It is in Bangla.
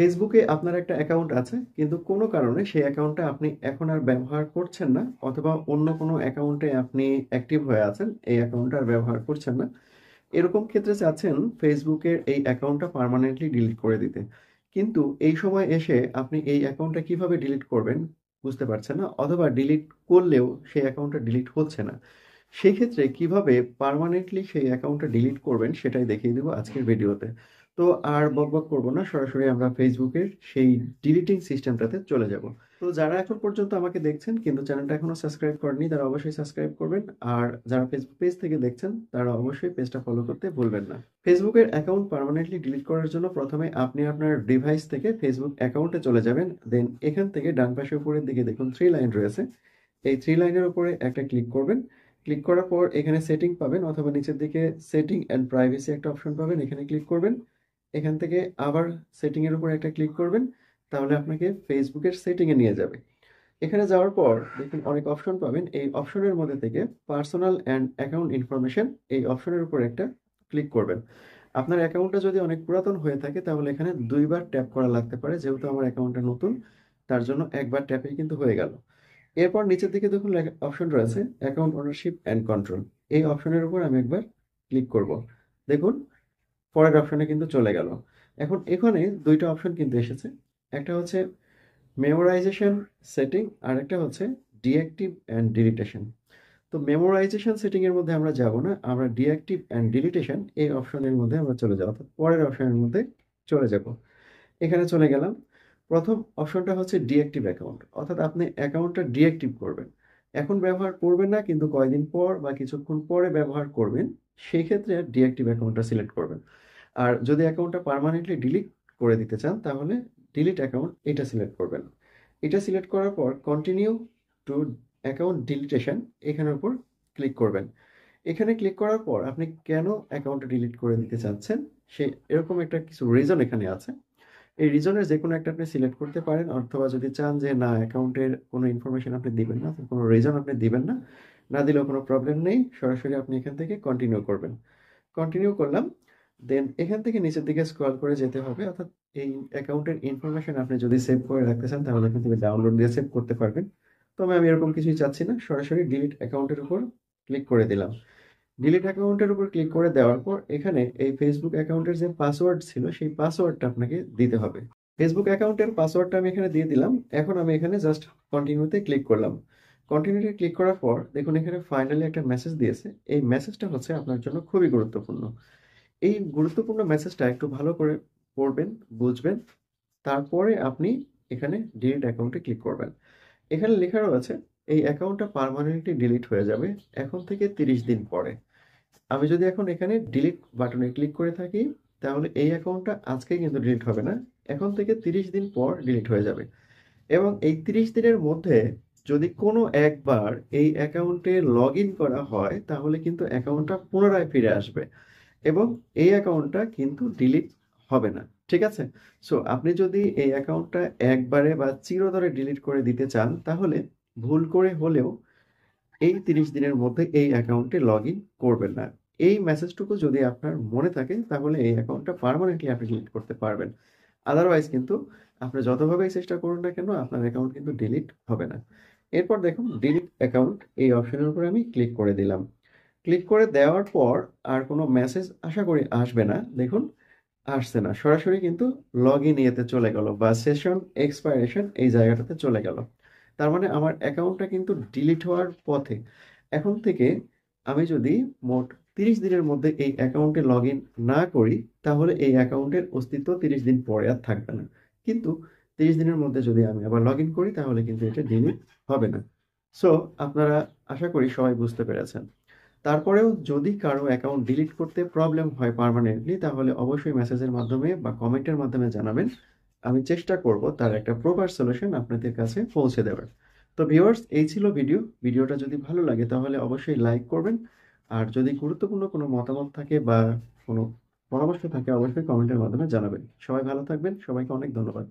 ফেসবুকে আপনার একটা অ্যাকাউন্ট আছে কিন্তু কোনো কারণে সেই অ্যাকাউন্টটা আপনি এখন আর ব্যবহার করছেন না, অথবা অন্য কোনো অ্যাকাউন্টে আপনি অ্যাক্টিভ হয়ে আছেন, এই অ্যাকাউন্টটা আর ব্যবহার করছেন না। এরকম ক্ষেত্রে চাচ্ছেন ফেসবুকের এই অ্যাকাউন্টটা পার্মানেন্টলি ডিলিট করে দিতে। কিন্তু এই সময় এসে আপনি এই অ্যাকাউন্টটা কিভাবে ডিলিট করবেন বুঝতে পারছেন না, অথবা ডিলিট করলেও সেই অ্যাকাউন্টটা ডিলিট হচ্ছে না। সেই ক্ষেত্রে কিভাবে পার্মানেন্টলি সেই অ্যাকাউন্টটা ডিলিট করবেন সেটাই দেখিয়ে দেবো আজকের ভিডিওতে। তো আর বকবক করব না, সরাসরি আমরা ফেসবুকের সেই ডিলিটিং সিস্টেমটাতে চলে যাব। তো যারা এখন পর্যন্ত আমাকে দেখছেন কিন্তু চ্যানেলটা এখনো সাবস্ক্রাইব করেনি, তারা অবশ্যই সাবস্ক্রাইব করবেন। আর যারা ফেসবুক পেজ থেকে দেখছেন তারা অবশ্যই পেজটা ফলো করতে ভুলবেন না। ফেসবুকের অ্যাকাউন্ট পার্মানেন্টলি ডিলিট করার জন্য প্রথমে আপনি আপনার ডিভাইস থেকে ফেসবুক অ্যাকাউন্টে চলে যাবেন। দেন এখান থেকে ডান পাশে উপরের দিকে দেখুন 3 লাইন রয়েছে। এই 3 লাইনের উপরে একটা ক্লিক করবেন। ক্লিক করার পর এখানে সেটিং পাবেন, অথবা নিচের দিকে সেটিং অ্যান্ড প্রাইভেসি একটা অপশন পাবেন, এখানে ক্লিক করবেন। এখান থেকে আবার সেটিং এর উপর একটা ক্লিক করবেন, তাহলে আপনাকে ফেসবুকের সেটিং এ নিয়ে যাবে। এখানে যাওয়ার পর দেখুন অনেক অপশন পাবেন, এই অপশনের মধ্যে থেকে পার্সোনাল অ্যান্ড অ্যাকাউন্ট ইনফরমেশন এই অপশনের উপর একটা ক্লিক করবেন। আপনার অ্যাকাউন্টটা যদি অনেক পুরাতন হয়ে থাকে তাহলে এখানে দুইবার ট্যাপ করা লাগতে পারে, যেহেতু আমার অ্যাকাউন্টটা নতুন তার জন্য একবার ট্যাপেই কিন্তু হয়ে গেল। এরপর নিচের দিকে দেখুন অপশন রয়েছে অ্যাকাউন্ট ওনারশিপ অ্যান্ড কন্ট্রোল, এই অপশনের উপর আমি একবার ক্লিক করব। দেখুন পরের অপশনে কিন্তু চলে গেল। এখন এখানে দুইটা অপশন কিন্তু এসেছে, একটা হচ্ছে মেমোরাইজেশন সেটিং আর একটা হচ্ছে ডিঅ্যাক্টিভ অ্যান্ড ডিলিটেশন। তো মেমোরাইজেশন সেটিং এর মধ্যে আমরা যাব না, আমরা ডিঅ্যাক্টিভ অ্যান্ড ডিলিটেশন এই অপশনের মধ্যে আমরা চলে যাব, অর্থাৎ পরের অপশনের মধ্যে চলে যাব। এখানে চলে গেলাম। প্রথম অপশনটা হচ্ছে ডিঅ্যাক্টিভ অ্যাকাউন্ট, অর্থাৎ আপনি অ্যাকাউন্টটা ডিঅ্যাক্টিভ করবেন। এখন ব্যবহার করবেন না কিন্তু কয়দিন পর বা কিছুক্ষণ পরে ব্যবহার করবেন, সেই ক্ষেত্রে ডিঅ্যাক্টিভ অ্যাকাউন্টটা সিলেক্ট করবেন। আর যদি অ্যাকাউন্টটা পার্মানেন্টলি ডিলিট করে দিতে চান তাহলে ডিলিট অ্যাকাউন্ট এটা সিলেক্ট করবেন। এটা সিলেক্ট করার পর কন্টিনিউ টু অ্যাকাউন্ট ডিলিটেশন এখানের উপর ক্লিক করবেন। এখানে ক্লিক করার পর আপনি কেন অ্যাকাউন্টটা ডিলিট করে দিতে চাচ্ছেন সে এরকম একটা কিছু রিজন এখানে আছে। এই রিজনের যে কোনো একটা আপনি সিলেক্ট করতে পারেন, অথবা যদি চান যে না অ্যাকাউন্টের কোনো ইনফরমেশন আপনি দিবেন না, কোনো রিজন আপনি দিবেন না, না দিলেও কোনো প্রবলেম নেই, সরাসরি আপনি এখান থেকে কন্টিনিউ করবেন। কন্টিনিউ করলাম। দেন এখান থেকে নিচের দিকে স্ক্রল করে যেতে হবে, অর্থাৎ এই অ্যাকাউন্টের ইনফরমেশন আপনি যদি সেভ করে রাখতে চান তাহলে কিন্তু ডাউনলোড দিয়ে সেভ করতে পারবেন। তবে আমি এরকম কিছুই চাচ্ছি না, সরাসরি ডিলিট অ্যাকাউন্টের উপর ক্লিক করে দিলাম। ডিলিট অ্যাকাউন্টের উপর ক্লিক করে দেওয়ার পর এখানে এই ফেসবুক অ্যাকাউন্টের যে পাসওয়ার্ড ছিল সেই পাসওয়ার্ডটা আপনাকে দিতে হবে। ফেসবুক অ্যাকাউন্টের পাসওয়ার্ডটা আমি এখানে দিয়ে দিলাম। এখন আমি এখানে জাস্ট কন্টিনিউতে ক্লিক করলাম। কন্টিনিউতে ক্লিক করার পর দেখুন এখানে ফাইনালি একটা মেসেজ দিয়েছে। এই মেসেজটা হচ্ছে আপনার জন্য খুবই গুরুত্বপূর্ণ। এই গুরুত্বপূর্ণ মেসেজটা একটু ভালো করে পড়বেন, বুঝবেন, তারপরে আপনি এখানে ডিলিট অ্যাকাউন্টে ক্লিক করবেন। এখানে লেখা রয়েছে এই অ্যাকাউন্টটা পার্মানেন্টলি ডিলিট হয়ে যাবে এখন থেকে 30 দিন পরে। আমি যদি এখন এখানে ডিলিট বাটনে ক্লিক করে থাকি তাহলে এই অ্যাকাউন্টটা আজকে কিন্তু ডিলিট হবে না, এখন থেকে 30 দিন পর ডিলিট হয়ে যাবে। এবং এই 30 দিনের মধ্যে যদি কোনো একবার এই অ্যাকাউন্টে লগ ইন করা হয় তাহলে কিন্তু অ্যাকাউন্টটা পুনরায় ফিরে আসবে, এবং এই অ্যাকাউন্টটা কিন্তু ডিলিট হবে না। ঠিক আছে? সো আপনি যদি এই অ্যাকাউন্টটা একবারে বা চিরতরে ডিলিট করে দিতে চান তাহলে ভুল করে হলেও এই 30 দিনের মধ্যে এই অ্যাকাউন্টে লগ ইন করবেন না। এই মেসেজটুকু যদি আপনার মনে থাকে তাহলে এই অ্যাকাউন্টটা পার্মানেন্টলি আপনি ডিলিট করতে পারবেন। আদারওয়াইজ কিন্তু আপনি যতভাবেই চেষ্টা করুন না কেন আপনার অ্যাকাউন্ট কিন্তু ডিলিট হবে না। এরপর দেখুন ডিলিট অ্যাকাউন্ট এই অপশনের উপরে আমি ক্লিক করে দিলাম। ক্লিক করে দেওয়ার পর আর কোনো মেসেজ আশা করি আসবে না। দেখুন আসছে না, সরাসরি কিন্তু লগ ইন ইয়েতে চলে গেল বা সেশন এক্সপাইরেশন এই জায়গাটাতে চলে গেল। তার মানে আমার অ্যাকাউন্টটা কিন্তু ডিলিট হওয়ার পথে। এখন থেকে আমি যদি মোট 30 দিনের মধ্যে এই অ্যাকাউন্টে লগ ইন না করি তাহলে এই অ্যাকাউন্টের অস্তিত্ব 30 দিন পরে আর থাকবে না। কিন্তু 30 দিনের মধ্যে যদি আমি আবার লগ ইন করি তাহলে কিন্তু এটা ডিলিট হবে না। সো আপনারা আশা করি সবাই বুঝতে পেরেছেন। তারপরেও যদি কারো অ্যাকাউন্ট ডিলিট করতে প্রবলেম হয় পার্মানেন্টলি তাহলে অবশ্যই মেসেজের মাধ্যমে বা কমেন্টের মাধ্যমে জানাবেন। আমি চেষ্টা করব তার একটা প্রপার সলিউশন আপনাদের কাছে পৌঁছে দেওয়ার। তো ভিউয়ার্স এই ছিল ভিডিওটা যদি ভালো লাগে তাহলে অবশ্যই লাইক করবেন। আর যদি গুরুত্বপূর্ণ কোনো মতামত থাকে বা কোনো পরামর্শ থাকে অবশ্যই কমেন্টের মাধ্যমে জানাবেন। সবাই ভালো থাকবেন, সবাইকে অনেক ধন্যবাদ।